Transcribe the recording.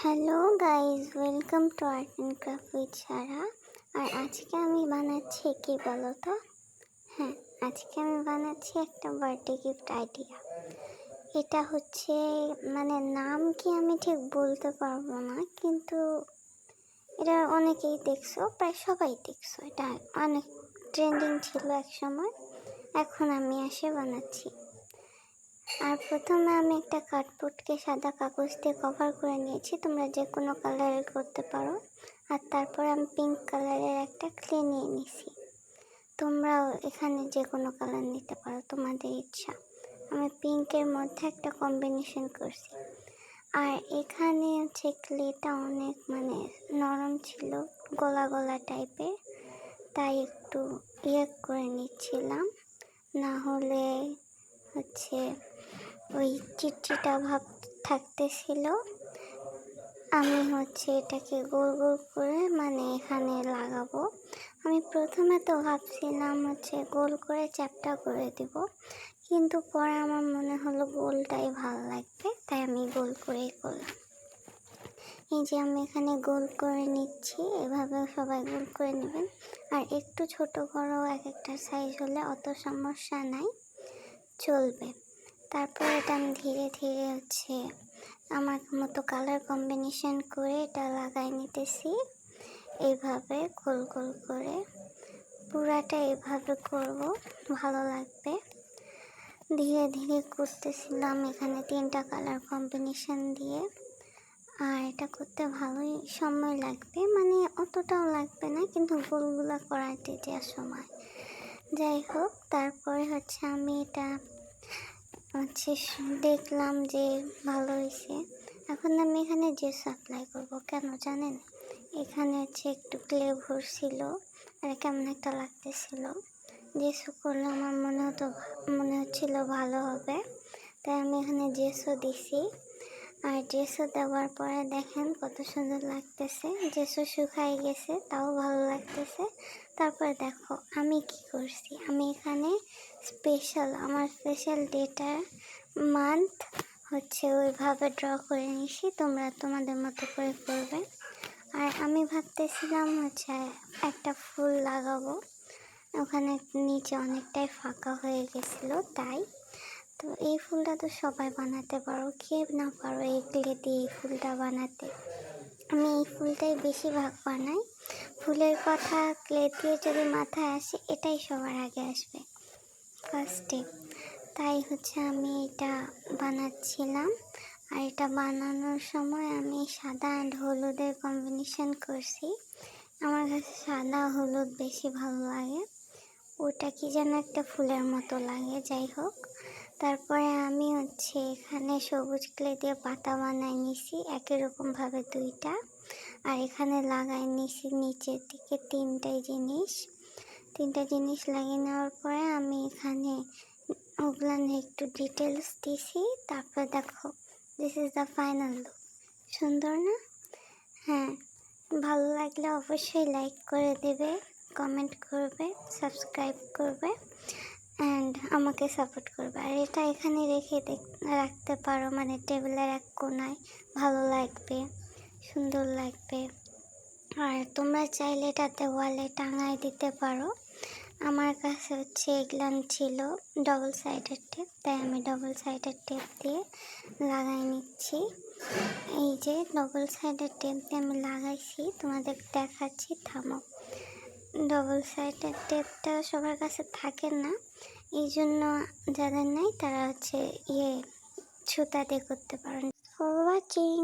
Hello guys, welcome to art and craft with Sara. আর আজকে আমি বানাচ্ছি কি বলো তো? হ্যাঁ, আজকে আমি বানাচ্ছি একটা বার্থডে গিফট আইডিয়া। এটা হচ্ছে নাম কি আমি ঠিক বলতে পারবো না, কিন্তু এটা অনেকেই দেখছো, প্রায় সবাই দেখছো। এটা অনেক ট্রেন্ডিং ছিল এক সময়, এখন আমি এসে বানাচ্ছি। আর প্রথমে আমি একটা কার্ডবোর্ডকে সাদা কাগজ দিয়ে কভার করে নিয়েছি, তোমরা যে কোনো কালারের করতে পারো। আর তারপর আমি পিঙ্ক কালারের একটা ক্লে নিয়ে নিছি। তোমরাও এখানে যে কোনো কালার নিতে পারো, তোমাদের ইচ্ছা। আমি পিঙ্কের মধ্যে একটা কম্বিনেশন করছি। আর এখানে হচ্ছে ক্লেটা অনেক নরম ছিল, গলা গলা টাইপের, তাই একটু করে নিচ্ছিলাম, না হলে ওই চিটচিটা ভাব থাকতেছিল। আমি এটাকে গোল গোল করে এখানে লাগাবো। আমি প্রথমে তো ভাবছিলাম গোল করে চ্যাপটা করে দিব, কিন্তু পরে আমার মনে হলো গোলটাই ভালো লাগবে, তাই আমি গোল করেই করলাম। এই যে আমি এখানে গোল করে নিচ্ছি, এভাবে সবাই গোল করে নেবেন। আর একটু ছোট বড় এক একটা সাইজ হলে অত সমস্যা নাই, চলবে। তারপর এটা আমি ধীরে ধীরে আমার মতো কালার কম্বিনেশন করে এটা লাগাই নিতেছি। এইভাবে গোল গোল করে পুরাটা এইভাবে করব, ভালো লাগবে। ধীরে ধীরে করতেছিলাম এখানে 3টা কালার কম্বিনেশন দিয়ে। আর এটা করতে ভালোই সময় লাগবে, অতটাও লাগবে না, কিন্তু গোলগুলা করাতে যে সময়। যাই হোক, তারপরে আমি এটা দেখলাম যে ভালো হয়েছে। এখন আমি এখানে জেস অ্যাপ্লাই করবো। কেন জানেন? এখানে একটু ক্লে ভরছিল আর কেমন একটা লাগতেছিল। জেসও করলে আমার মনে হচ্ছিল ভালো হবে, তাই আমি এখানে জেসও দিছি। আর জেসও দেওয়ার পরে দেখেন কত সুন্দর লাগতেছে। জেসও শুকাই গেছে, তাও ভালো লাগতেছে। তারপরে দেখো আমি কি করছি। আমি এখানে আমার স্পেশাল ডেটার মান্থ ওইভাবে ড্র করে নিছি। তোমরা তোমাদের মতো করে করবে। আর আমি ভাবতেছিলাম একটা ফুল লাগাবো, ওখানে নিচে অনেকটাই ফাঁকা হয়ে গেছিলো, তাই। তো এই ফুলটা তো সবাই বানাতে পারো, কে না পারো এই ক্লে দিয়ে এই ফুলটা বানাতে। আমি এই ফুলটাই বেশিরভাগ বানাই। ফুলের কথা ক্লে দিয়ে যদি মাথায় আসে, এটাই সবার আগে আসবে ফার্স্টে। তাই আমি এটা বানাচ্ছিলাম। আর এটা বানানোর সময় আমি সাদা অ্যান্ড হলুদের কম্বিনেশন করছি। আমার কাছে সাদা হলুদ বেশি ভালো লাগে, ওটা কি যেন একটা ফুলের মতো লাগে। যাই হোক, তারপরে আমি এখানে সবুজ ক্লে দিয়ে পাতা বানাই নিছি একই রকমভাবে 2টা। আর এখানে লাগাই নিছি নিচের দিকে 3টা জিনিস লাগিয়ে নেওয়ার পরে আমি এখানে ওগুলো একটু ডিটেলস দিছি। তারপর দেখো, this is the final look. সুন্দর না? হ্যাঁ, ভালো লাগলে অবশ্যই লাইক করে দেবে, কমেন্ট করবে, সাবস্ক্রাইব করবে অ্যান্ড আমাকে সাপোর্ট করবে। আর এটা এখানে রেখে রাখতে পারো, টেবিলের এক কোনায়, ভালো লাগবে, সুন্দর লাগবে। আর তোমরা চাইলে এটা দেওয়ালে টাঙায় দিতে পারো। আমার কাছে এগুলান ছিল ডবল সাইডের টেপ, তাই আমি ডবল সাইডের টেপ দিয়ে লাগাই নিচ্ছি। এই যে ডবল সাইডের টেপ দিয়ে আমি লাগাইছি, তোমাদের দেখাচ্ছি, থামো। ডবল সাইডের টেপটা সবার কাছে থাকে না, এই জন্য যাদের নেই তারা সুতা দিয়ে করতে পারেন। For watching.